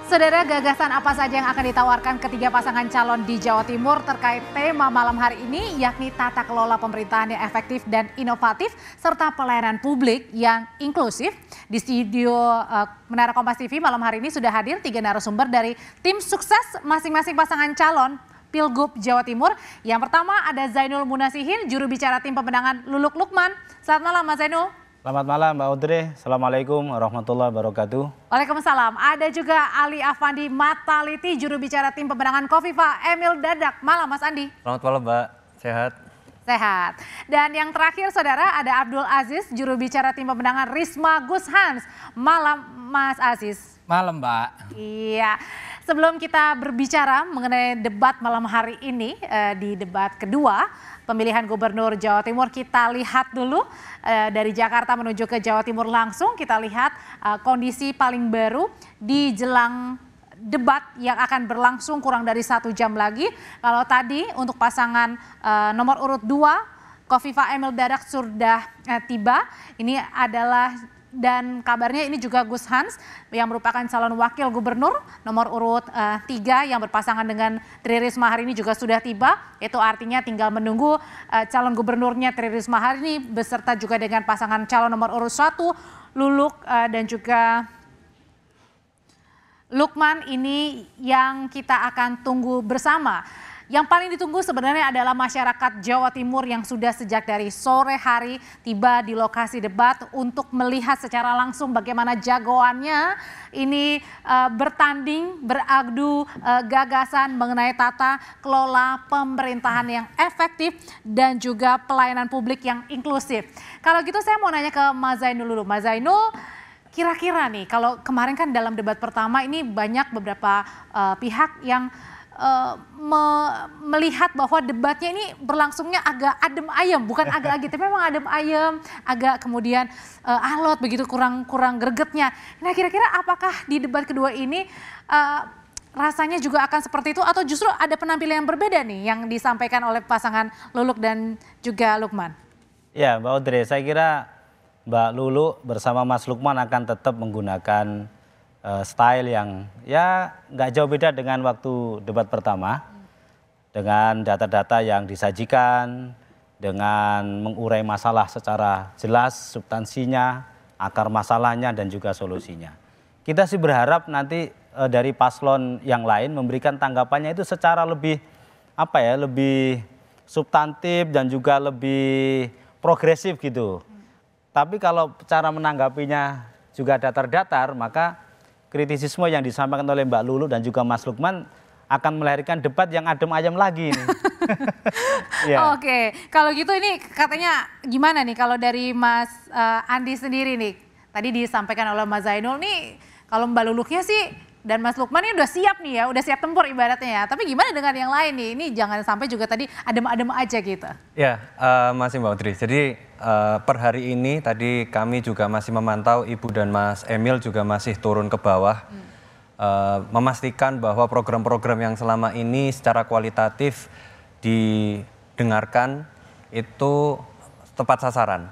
Saudara, gagasan apa saja yang akan ditawarkan ketiga pasangan calon di Jawa Timur terkait tema malam hari ini, yakni tata kelola pemerintahan yang efektif dan inovatif, serta pelayanan publik yang inklusif. Di studio Menara Kompas TV malam hari ini sudah hadir 3 narasumber dari tim sukses masing-masing pasangan calon Pilgub Jawa Timur. Yang pertama ada Zainul Munasihin, juru bicara tim pemenangan Luluk Lukman. Selamat malam Mas Zainul. Selamat malam Mbak Audrey, Assalamualaikum warahmatullahi wabarakatuh. Waalaikumsalam. Ada juga Ali Afandi Mataliti, juru bicara tim pemenangan Khofifah Emil Dadak. Malam Mas Andi. Selamat malam Mbak, sehat? Sehat. Dan yang terakhir saudara ada Abdul Aziz, juru bicara tim pemenangan Risma Gus Hans. Malam Mas Aziz. Malam Mbak. Iya. Sebelum kita berbicara mengenai debat malam hari ini, di debat kedua pemilihan gubernur Jawa Timur, kita lihat dulu dari Jakarta menuju ke Jawa Timur langsung. Kita lihat kondisi paling baru di jelang debat yang akan berlangsung kurang dari 1 jam lagi. Kalau tadi untuk pasangan nomor urut 2, Khofifah Emil Dadak sudah tiba. Ini adalah dan kabarnya ini juga Gus Hans yang merupakan calon wakil gubernur nomor urut 3 yang berpasangan dengan Tri Risma hari ini juga sudah tiba. Itu artinya tinggal menunggu calon gubernurnya Tri Risma hari ini beserta juga dengan pasangan calon nomor urut 1 Luluk dan juga Lukman, ini yang kita akan tunggu bersama. Yang paling ditunggu sebenarnya adalah masyarakat Jawa Timur yang sudah sejak dari sore hari tiba di lokasi debat untuk melihat secara langsung bagaimana jagoannya ini bertanding, beradu gagasan mengenai tata kelola pemerintahan yang efektif dan juga pelayanan publik yang inklusif. Kalau gitu saya mau nanya ke Mas Zainul dulu. Mas Zainul, kira-kira nih kalau kemarin kan dalam debat pertama ini banyak beberapa pihak yang melihat bahwa debatnya ini berlangsungnya agak adem ayem, bukan agak-agak, tapi memang adem ayem, agak kemudian alot begitu, kurang gregetnya. Nah kira-kira apakah di debat kedua ini rasanya juga akan seperti itu atau justru ada penampilan yang berbeda nih yang disampaikan oleh pasangan Luluk dan juga Lukman? Ya Mbak Audrey, saya kira Mbak Lulu bersama Mas Lukman akan tetap menggunakan style yang ya nggak jauh beda dengan waktu debat pertama, dengan data-data yang disajikan, dengan mengurai masalah secara jelas, substansinya, akar masalahnya dan juga solusinya. Kita sih berharap nanti dari paslon yang lain memberikan tanggapannya itu secara lebih lebih substantif dan juga lebih progresif gitu. Tapi kalau cara menanggapinya juga datar-datar, maka kritisisme yang disampaikan oleh Mbak Lulu dan juga Mas Lukman akan melahirkan debat yang adem ayem lagi nih. Yeah. Oke, kalau gitu ini katanya gimana nih kalau dari Mas Andi sendiri nih? Tadi disampaikan oleh Mas Zainul nih, kalau Mbak Luluknya sih dan Mas Lukman ini udah siap nih ya, udah siap tempur ibaratnya ya. Tapi gimana dengan yang lain nih? Ini jangan sampai juga tadi adem-adem aja gitu. Ya, masih Mbak Audrey. Jadi per hari ini tadi kami juga masih memantau, Ibu dan Mas Emil juga masih turun ke bawah. Memastikan bahwa program-program yang selama ini secara kualitatif didengarkan itu tepat sasaran.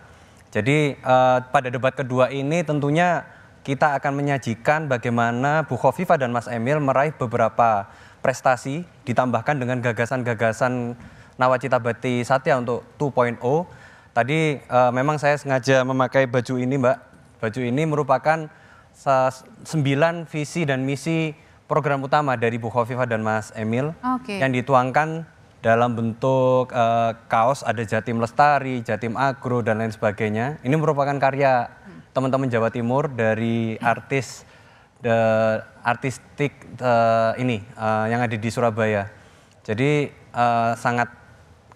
Jadi pada debat kedua ini tentunya kita akan menyajikan bagaimana Bu Khofifah dan Mas Emil meraih beberapa prestasi ditambahkan dengan gagasan-gagasan Nawacita Bhati Satya untuk 2.0. Tadi memang saya sengaja memakai baju ini Mbak. Baju ini merupakan 9 visi dan misi program utama dari Bu Khofifah dan Mas Emil yang dituangkan dalam bentuk kaos, ada Jatim Lestari, Jatim Agro dan lain sebagainya. Ini merupakan karya teman-teman Jawa Timur dari artistik ini yang ada di Surabaya. Jadi sangat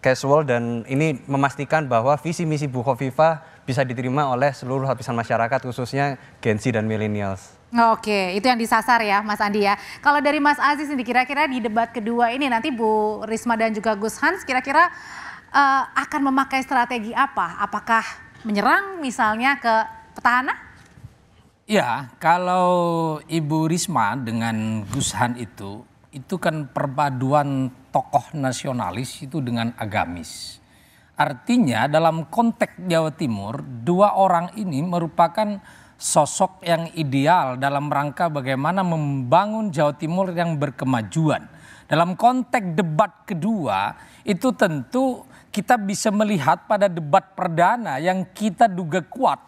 casual dan ini memastikan bahwa visi misi Bu Khofifah bisa diterima oleh seluruh lapisan masyarakat khususnya Gen Z dan millennials. Oke, itu yang disasar ya Mas Andi ya. Kalau dari Mas Aziz ini kira-kira di debat kedua ini nanti Bu Risma dan juga Gus Hans kira-kira akan memakai strategi apa? Apakah menyerang misalnya ke petahana? Ya, kalau Ibu Risma dengan Gus Han itu kan perpaduan tokoh nasionalis itu dengan agamis. Artinya dalam konteks Jawa Timur, dua orang ini merupakan sosok yang ideal dalam rangka bagaimana membangun Jawa Timur yang berkemajuan. Dalam konteks debat kedua itu tentu kita bisa melihat pada debat perdana yang kita duga kuat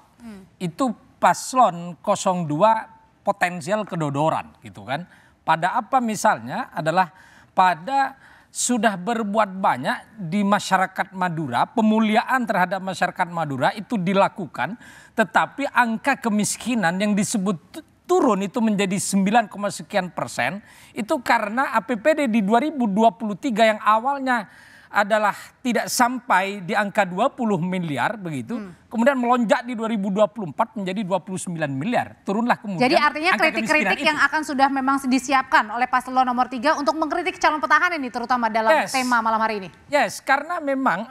itu paslon 02 potensial kedodoran gitu kan. Pada apa misalnya adalah pada sudah berbuat banyak di masyarakat Madura, pemuliaan terhadap masyarakat Madura itu dilakukan, tetapi angka kemiskinan yang disebut turun itu menjadi 9, sekian persen, itu karena APBD di 2023 yang awalnya adalah tidak sampai di angka 20 miliar begitu, kemudian melonjak di 2024 menjadi 29 miliar, turunlah kemudian. Jadi artinya kritik-kritik yang akan sudah memang disiapkan oleh paslon nomor 3 untuk mengkritik calon petahana ini terutama dalam tema malam hari ini. Yes, karena memang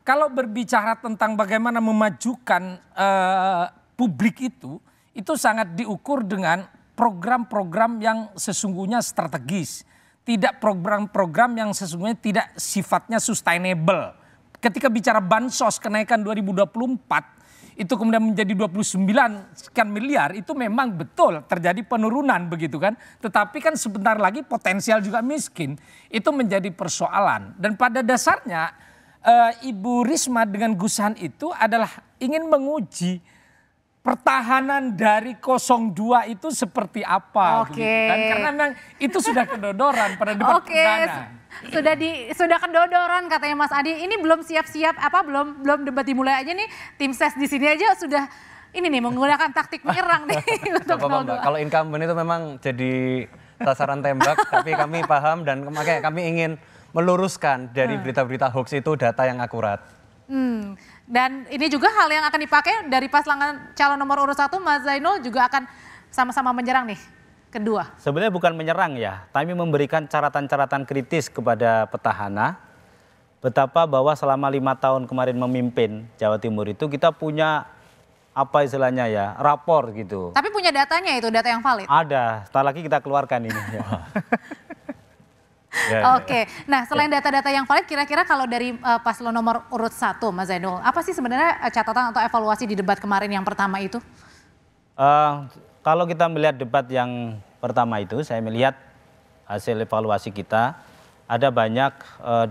kalau berbicara tentang bagaimana memajukan publik itu sangat diukur dengan program-program yang sesungguhnya strategis. Tidak program-program yang sesungguhnya tidak sifatnya sustainable. Ketika bicara bansos kenaikan 2024 itu kemudian menjadi 29 sekian miliar, itu memang betul terjadi penurunan begitu kan. Tetapi kan sebentar lagi potensial juga miskin. Itu menjadi persoalan. Dan pada dasarnya Ibu Risma dengan Gus Han itu adalah ingin menguji pertahanan dari 02 itu seperti apa, Oke. begitu kan? Karena memang itu sudah kedodoran pada debat perdana. Sudah kedodoran katanya Mas Adi. Ini belum siap-siap belum debat dimulai aja nih, tim ses di sini aja sudah ini nih menggunakan taktik menyerang nih untuk 02. Kalau incumbent itu memang jadi sasaran tembak, tapi kami paham dan makanya kami ingin meluruskan dari berita-berita hoax itu data yang akurat. Dan ini juga hal yang akan dipakai dari pasangan calon nomor urut 1 Mas Zainul juga akan sama-sama menyerang nih kedua. Sebenarnya bukan menyerang ya, tapi memberikan catatan-catatan kritis kepada petahana. Betapa bahwa selama 5 tahun kemarin memimpin Jawa Timur itu kita punya apa istilahnya ya, rapor gitu. Tapi punya datanya itu, data yang valid? Ada, setelah lagi kita keluarkan ini. Ya. Oke, nah selain data-data yang valid, kira-kira kalau dari paslon nomor urut 1 Mas Zainul, apa sih sebenarnya catatan atau evaluasi di debat kemarin yang pertama itu? Kalau kita melihat debat yang pertama itu, saya melihat hasil evaluasi kita, ada banyak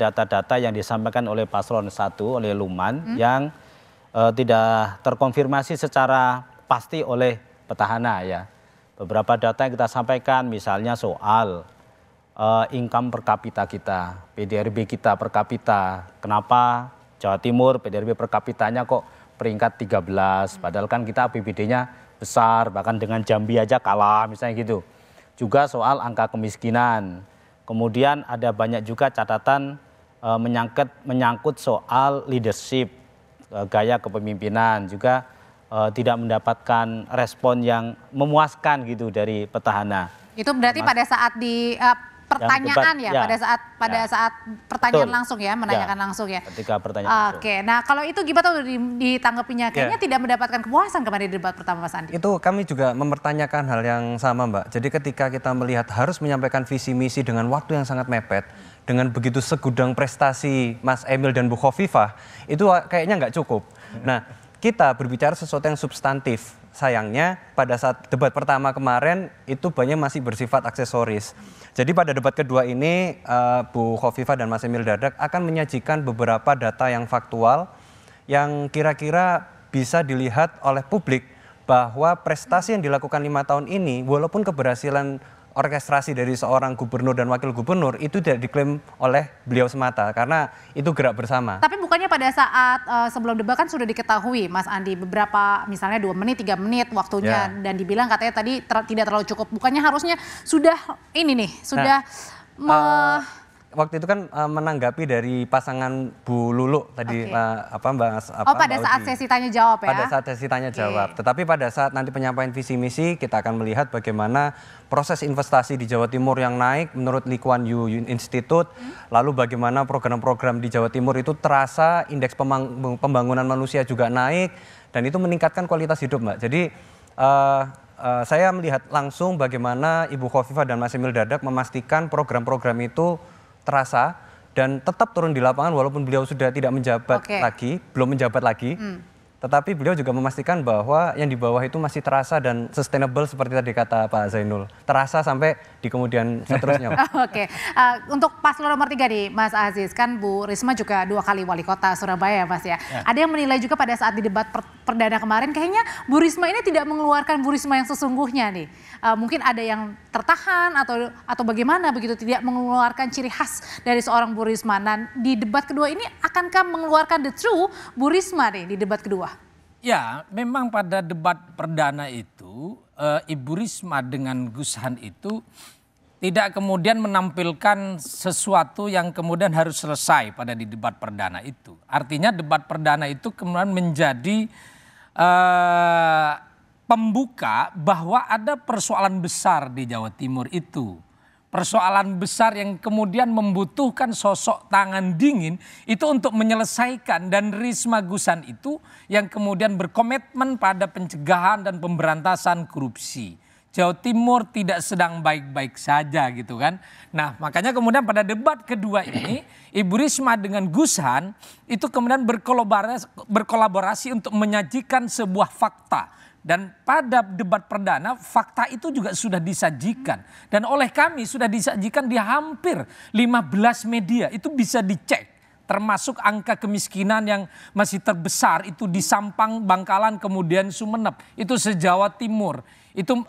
data-data yang disampaikan oleh paslon 1, oleh Luman, yang tidak terkonfirmasi secara pasti oleh petahana ya. Beberapa data yang kita sampaikan misalnya soal income per kapita kita, PDRB kita per kapita. Kenapa Jawa Timur PDRB per kapitanya kok peringkat 13, padahal kan kita APBD-nya besar, bahkan dengan Jambi aja kalah misalnya gitu. Juga soal angka kemiskinan. Kemudian ada banyak juga catatan menyangkut soal leadership, gaya kepemimpinan, juga tidak mendapatkan respon yang memuaskan gitu dari petahana. Itu berarti pada saat di pertanyaan debat, pada saat pertanyaan betul, langsung ya, menanyakan langsung ya. Ketika pertanyaan. Oke, nah kalau itu gimana tuh ditanggapinya? Kayaknya tidak mendapatkan kepuasan kemarin di debat pertama Mas Andi. Itu kami juga mempertanyakan hal yang sama Mbak. Jadi ketika kita melihat harus menyampaikan visi misi dengan waktu yang sangat mepet, dengan begitu segudang prestasi Mas Emil dan Bu Khofifah, itu kayaknya nggak cukup. Nah, kita berbicara sesuatu yang substantif. Sayangnya pada saat debat pertama kemarin itu banyak masih bersifat aksesoris. Jadi pada debat kedua ini Bu Khofifah dan Mas Emil Dardak akan menyajikan beberapa data yang faktual yang kira-kira bisa dilihat oleh publik bahwa prestasi yang dilakukan 5 tahun ini walaupun keberhasilan orkestrasi dari seorang gubernur dan wakil gubernur itu tidak diklaim oleh beliau semata karena itu gerak bersama. Tapi bukannya pada saat sebelum debat kan sudah diketahui Mas Andi beberapa misalnya 2 menit, 3 menit waktunya dan dibilang katanya tadi tidak terlalu cukup. Bukannya harusnya sudah ini nih, sudah waktu itu kan menanggapi dari pasangan Bu Lulu tadi pada saat sesi tanya jawab ya. Pada saat sesi tanya jawab. Tetapi pada saat nanti penyampaian visi misi kita akan melihat bagaimana proses investasi di Jawa Timur yang naik menurut Lee Kuan Yew Institute, lalu bagaimana program-program di Jawa Timur itu terasa, indeks pembangunan manusia juga naik dan itu meningkatkan kualitas hidup, Mbak. Jadi saya melihat langsung bagaimana Ibu Khofifah dan Mas Emil Dardak memastikan program-program itu terasa dan tetap turun di lapangan walaupun beliau sudah tidak menjabat lagi, belum menjabat lagi. tetapi beliau juga memastikan bahwa yang di bawah itu masih terasa dan sustainable seperti tadi kata Pak Zainul. Terasa sampai di kemudian seterusnya. Oke, untuk paslon nomor 3 nih Mas Aziz, kan Bu Risma juga 2 kali wali kota Surabaya Mas ya. Ada yang menilai juga pada saat di debat perdana kemarin kayaknya Bu Risma ini tidak mengeluarkan Bu Risma yang sesungguhnya nih. Mungkin ada yang tertahan atau bagaimana begitu, tidak mengeluarkan ciri khas dari seorang Bu Risma. Dan di debat kedua ini akankah mengeluarkan the true Bu Risma nih di debat kedua? Ya, memang pada debat perdana itu Ibu Risma dengan Gus Han itu tidak kemudian menampilkan sesuatu yang kemudian harus selesai pada di debat perdana itu. Artinya debat perdana itu kemudian menjadi pembuka bahwa ada persoalan besar di Jawa Timur itu. Persoalan besar yang kemudian membutuhkan sosok tangan dingin itu untuk menyelesaikan, dan Risma Gusan itu yang kemudian berkomitmen pada pencegahan dan pemberantasan korupsi. Jawa Timur tidak sedang baik-baik saja gitu kan. Nah makanya kemudian pada debat kedua ini Ibu Risma dengan Gus Han itu kemudian berkolaborasi untuk menyajikan sebuah fakta. Dan pada debat perdana fakta itu juga sudah disajikan. Dan oleh kami sudah disajikan di hampir 15 media. Itu bisa dicek. Termasuk angka kemiskinan yang masih terbesar itu di Sampang, Bangkalan, kemudian Sumeneb. Itu se-Jawa Timur. Itu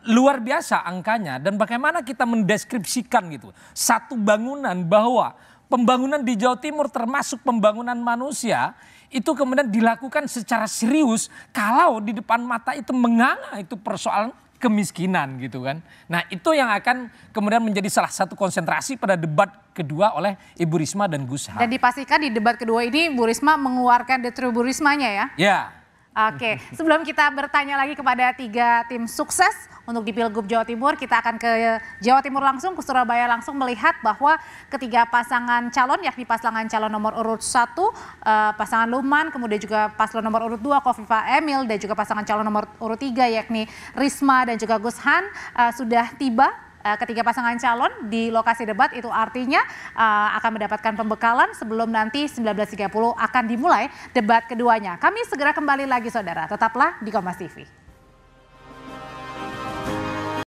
luar biasa angkanya. Dan bagaimana kita mendeskripsikan gitu. Satu bangunan bahwa pembangunan di Jawa Timur termasuk pembangunan manusia itu kemudian dilakukan secara serius kalau di depan mata itu menganga itu persoalan kemiskinan gitu kan. Nah itu yang akan kemudian menjadi salah satu konsentrasi pada debat kedua oleh Ibu Risma dan Gus Han. Dan dipastikan di debat kedua ini Bu Risma mengeluarkan the true Bu Rismanya ya? Ya. Oke, sebelum kita bertanya lagi kepada 3 tim sukses untuk di Pilgub Jawa Timur, kita akan ke Jawa Timur langsung, ke Surabaya langsung melihat bahwa ketiga pasangan calon, yakni pasangan calon nomor urut 1, pasangan Luman, kemudian juga paslon nomor urut 2, Kofifa Emil, dan juga pasangan calon nomor urut 3, yakni Risma dan juga Gus Han, sudah tiba. Ketiga pasangan calon di lokasi debat, itu artinya akan mendapatkan pembekalan sebelum nanti 19.30 akan dimulai debat keduanya. Kami segera kembali lagi saudara, tetaplah di Kompas TV.